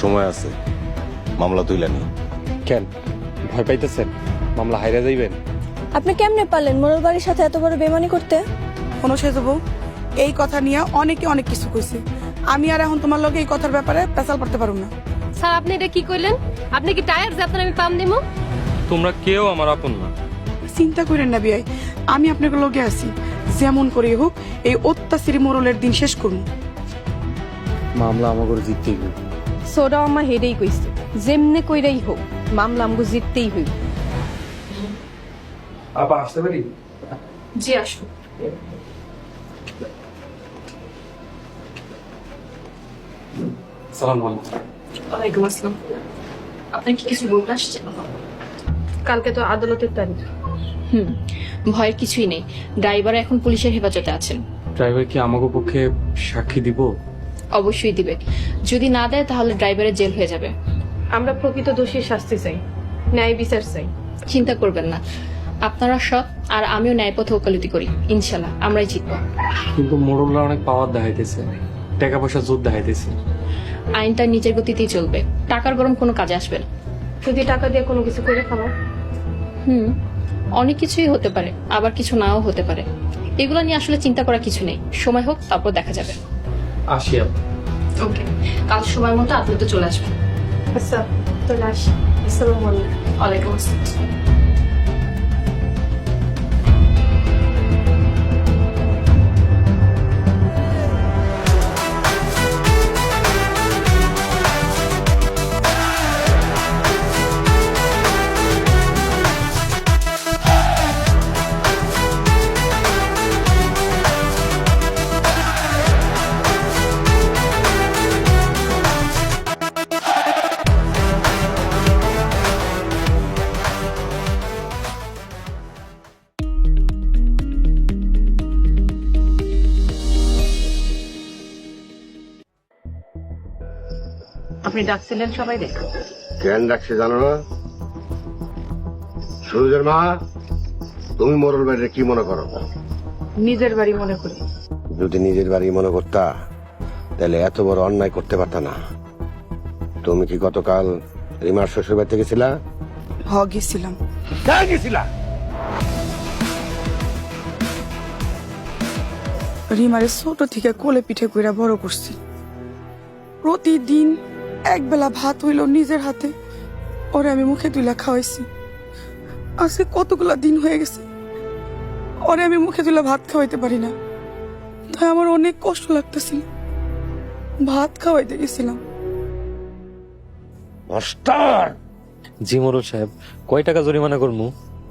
সময় আছে, মামলা তুইলানি। কেন ভয় পাইতেছেন মামলা হাইরা যাইবেন? আপনি কেমনে পারলেন মোড়ল বাড়ির সাথে এত বড় বেমানি করতে? কোনো সেজব এই কথা নিয়ে অনেকে অনেক কিছু কইছে। আমি আর এখন তোমার লগে এই কথার ব্যাপারে পেশাল করতে পারুম না। স্যার আপনি এটা কি কইলেন? আপনি কি টায়ার যে আপনার আমি পাম দিমু? তোমরা কেউ আমার আপন না। চিন্তা করেন না বিয়াই, আমি আপনাকে লগে আছি। যেমন করে হোক এই অত্যাচারী মোড়লের দিন শেষ করুন। মামলা আমাকে জিততেই হবে। সোডা আমা হেডেই কইছে যেমনে কইরাই হোক মামলা আমগো জিততেই হইব। আপা আসতে পারি? জি আসুন। সালাম আলাইকুম। ওয়ালাইকুম আসসালাম। আপনি কি কিছু বলতে আসছেন? কালকে তো আদালতের তারিখ। ভয়ের কিছুই নেই, ড্রাইভার এখন পুলিশের হেফাজতে আছেন। ড্রাইভার কি আমাকে পক্ষে সাক্ষী দিব? অবশ্যই দিবে, যদি না দেয় তাহলে ড্রাইভারের জেল হয়ে যাবে। আমরা প্রকৃত দোষীর শাস্তি চাই, ন্যায় বিচার চাই। চিন্তা করবেন না, আপনারা সৎ আর আমিও ন্যায় পথে ওকালতি করি, ইনশাল্লাহ আমরাই জিতবো। কিন্তু মোড়লরা অনেক পাওয়ার দেখাইতেছে, টাকা পয়সা জোর দেখাইতেছে। আইনটা নিজের গতিতেই চলবে, টাকার গরম কোনো কাজে আসবে না। যদি টাকা দিয়ে কোনো কিছু করে খাবো, অনেক কিছুই হতে পারে, আবার কিছু নাও হতে পারে। এগুলো নিয়ে আসলে চিন্তা করা কিছু নেই, সময় হোক তারপর দেখা যাবে। আসি আপা। ওকে, কাল সময় মতো আপনি তো চলে আসবেন। আচ্ছা তাহলে আসি। আসসালামু আলাইকুম। ওয়ালাইকুম আসসালাম। আপনি ডাকছিলেন সবাই দেখো। কেন ডাকছে জানো না? সুরজের মা, তুমি মোড়ল বাড়িতে কি মনে করো? নিজের বাড়ি মনে করি। যদি নিজের বাড়ি মনে করতা তাহলে এত বড় অন্যায় করতে পারতা না। তুমি কি গতকাল রিমার শ্বশুর বাড়িতে গেছিলা? গেছিলাম। কেন গেছিলা? রিমারে ছোট থেকে কোলে পিঠে কইরা বড় করছি। প্রতিদিন এক বেলা ভাত হইল নিজের হাতে, ওরে আমি মুখে তুইলা খাওয়াইছি। আজকে কতগুলা দিন হয়ে গেছে ওরে আমি মুখে তুইলা ভাত খাওয়াইতে পারি না, তাই আমার অনেক কষ্ট লাগতেছিল। ভাত খাওয়াইতে গেছিলাম। মাস্টার, জি মোড়ল সাহেব, কয় টাকা জরিমানা করবো?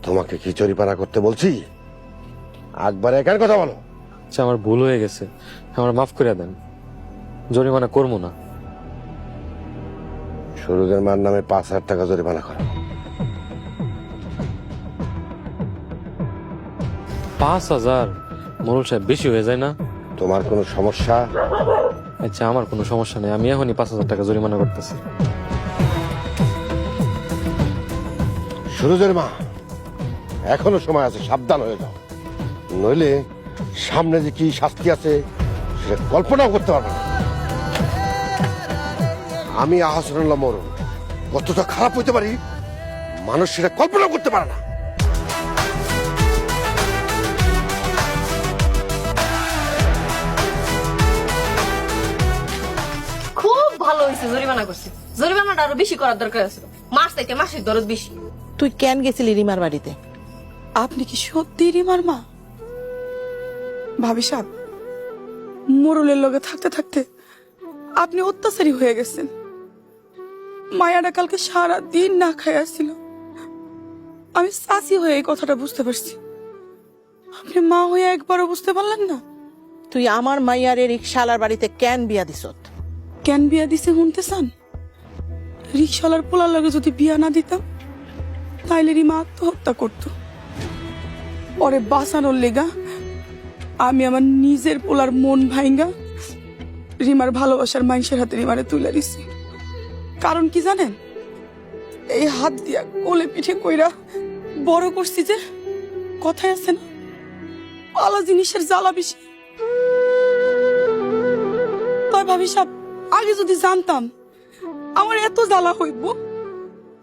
তোমাকে কি জরিমানা করতে বলছি? একবারে একার কথা বলো। আচ্ছা আমার ভুল হয়ে গেছে, আমার মাফ করে দেন, জরিমানা করবো না। সুরজের মার নামে 5,000 টাকা জরিমানা করো। 5,000? মোড়ল সাহেব বেশি হয়ে যায় না? তোমার কোনো সমস্যা? আচ্ছা আমার কোনো সমস্যা নেই, আমি এখনই 5,000 টাকা জরিমানা করতেছি। সুরজের মা, এখনো সময় আছে, সাবধান হয়ে যাও, নইলে সামনে যে কি শাস্তি আছে সেটা কল্পনাও করতে পারবে না। আমি আহসানুল্লাহ মোড়ল কতটা খারাপ হইতে পারি মানুষ সেটা কল্পনাও করতে পারে না। খুব ভালো হয়েছে জরিমানা করছে। জরিমানাটা আরো বেশি করার দরকার আছে, মাস থেকে মাসের দরদ বেশি। তুই কেন গেছিলি রিমার বাড়িতে? আপনি কি সত্যি রিমার মা? ভাবি সাহেব, মোড়লের লগে থাকতে থাকতে আপনি অত্যাচারী হয়ে গেছেন। মায়াটা কালকে সারা দিন না খাইয়া ছিল। আমি চাচি হয়ে এই কথাটা বুঝতে পারছি, আপনি মা হয়ে একবারও বুঝতে পারলেন না। তুই আমার মাইয়ারে রিক্সালার বাড়িতে কেন বিয়া দিছত? কেন বিয়া দিছে শুনতে চান? রিক্সাওয়ালার পোলার লগে যদি বিয়া না দিতাম তাইলে রিমা আত্মহত্যা করত। পরে বাঁচানোর লেগা আমি আমার নিজের পোলার মন ভাঙ্গা রিমার ভালোবাসার মানুষের হাতে রিমারে তুলে দিছি। কারণ কি জানেন? এই হাত দিয়া কোলে পিঠে কইরা বড় করছি যে, কথায় আছে না, পালা জিনিসের জ্বালা বেশি। তাই ভাবি সাহেব, আগে যদি জানতাম আমার এত জ্বালা হইব,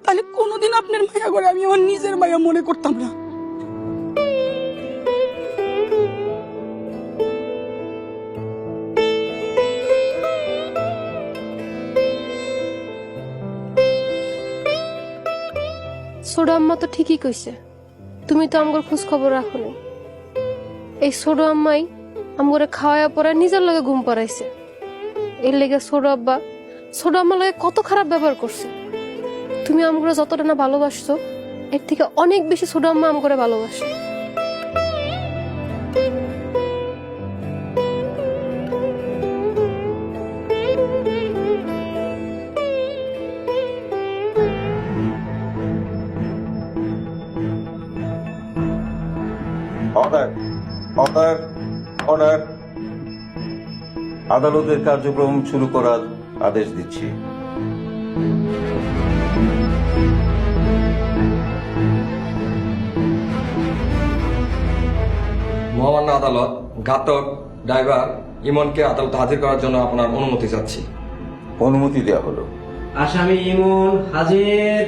তাহলে কোনোদিন আপনার মায়া করে আমি আমার নিজের মায়া মনে করতাম না। ছোট আম্মা তো ঠিকই কইছে, তুমি তো আমগর খোঁজ খবর রাখো না। এই ছোট আম্মাই আমগরে খাওয়ায়া পরে নিজের লগে ঘুম পাড়াইছে। এর লেগে ছোট আম্মার লগে কত খারাপ ব্যবহার করছে। তুমি আমগরে যতটা না ভালোবাসছো, এর থেকে অনেক বেশি ছোট আম্মা আমগরে ভালোবাসে। অর্ডার অর্ডার অর্ডার আদালতের কার্যক্রম শুরু করার আদেশ দিচ্ছি। মহামান্য আদালত, ঘাতক ড্রাইভার ইমনকে আদালতে হাজির করার জন্য আপনার অনুমতি চাচ্ছি। অনুমতি দেওয়া হলো। আসামি ইমন হাজির।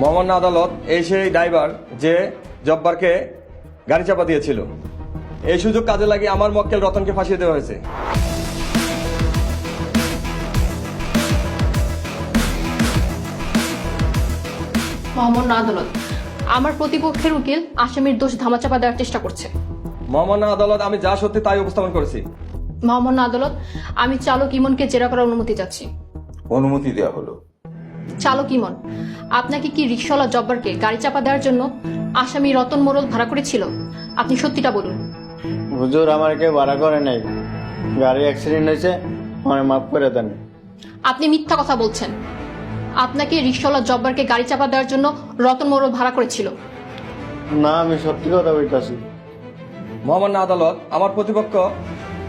মহামান্য আদালত, এই সেই ড্রাইভার যে জব্বারকে গাড়ি চাপা দিয়েছিল। এই সুযোগ কাজে লাগিয়ে আমার মক্কেল রতনকে ফাঁসিয়ে দেওয়া হয়েছে। মহামান্য আদালত, আমার প্রতিপক্ষের উকিল আসামির দোষ ধামাচাপা দেওয়ার চেষ্টা করছে। মহামান্য আদালত, আমি যা সত্যি তাই উপস্থাপন করেছি। মহামান্য আদালত, আমি চালক ইমনকে জেরা করার অনুমতি চাচ্ছি। অনুমতি দেওয়া হলো। চালক ইমন, আপনাকে কি রিকশাওয়ালা জব্বারকে গাড়ি চাপা দেওয়ার জন্য আসামি রতন মোড়ল ভাড়া করেছিল? আপনি সত্যিটা বলুন। হুজুর, আমার কেউ ভাড়া করে নাই, গাড়ি অ্যাক্সিডেন্ট হয়েছে, মানে মাফ করে দেন। আপনি মিথ্যা কথা বলছেন। আপনাকে রিকশাওয়ালা জব্বারকে গাড়ি চাপা দেওয়ার জন্য রতন মোড়ল ভাড়া করেছিল। না, আমি সত্যি কথা বলতেছি। মহামান্য আদালত, আমার প্রতিপক্ষ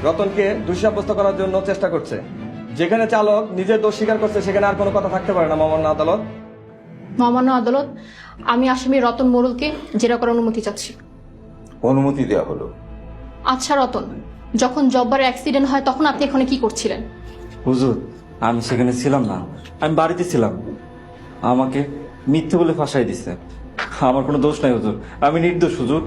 রতনকে দোষী সাব্যস্ত করার জন্য চেষ্টা করছে। যেখানে চালক নিজের দোষ স্বীকার করছে সেখানে আর কোনো কথা থাকতে পারে না। মহামান্য আদালত, মহামান্য আদালত, আমি আসামি রতন মোড়লকে জেরা করার অনুমতি চাচ্ছি। অনুমতি দেওয়া হলো। আচ্ছা রতন, যখন জব্বারের অ্যাক্সিডেন্ট হয় তখন আপনি এখানে কি করছিলেন? হুজুর, আমি সেখানে ছিলাম না, আমি বাড়িতে ছিলাম। আমাকে মিথ্যে বলে ফাঁসাই দিছে। আমার কোনো দোষ নাই হুজুর, আমি নির্দোষ হুজুর।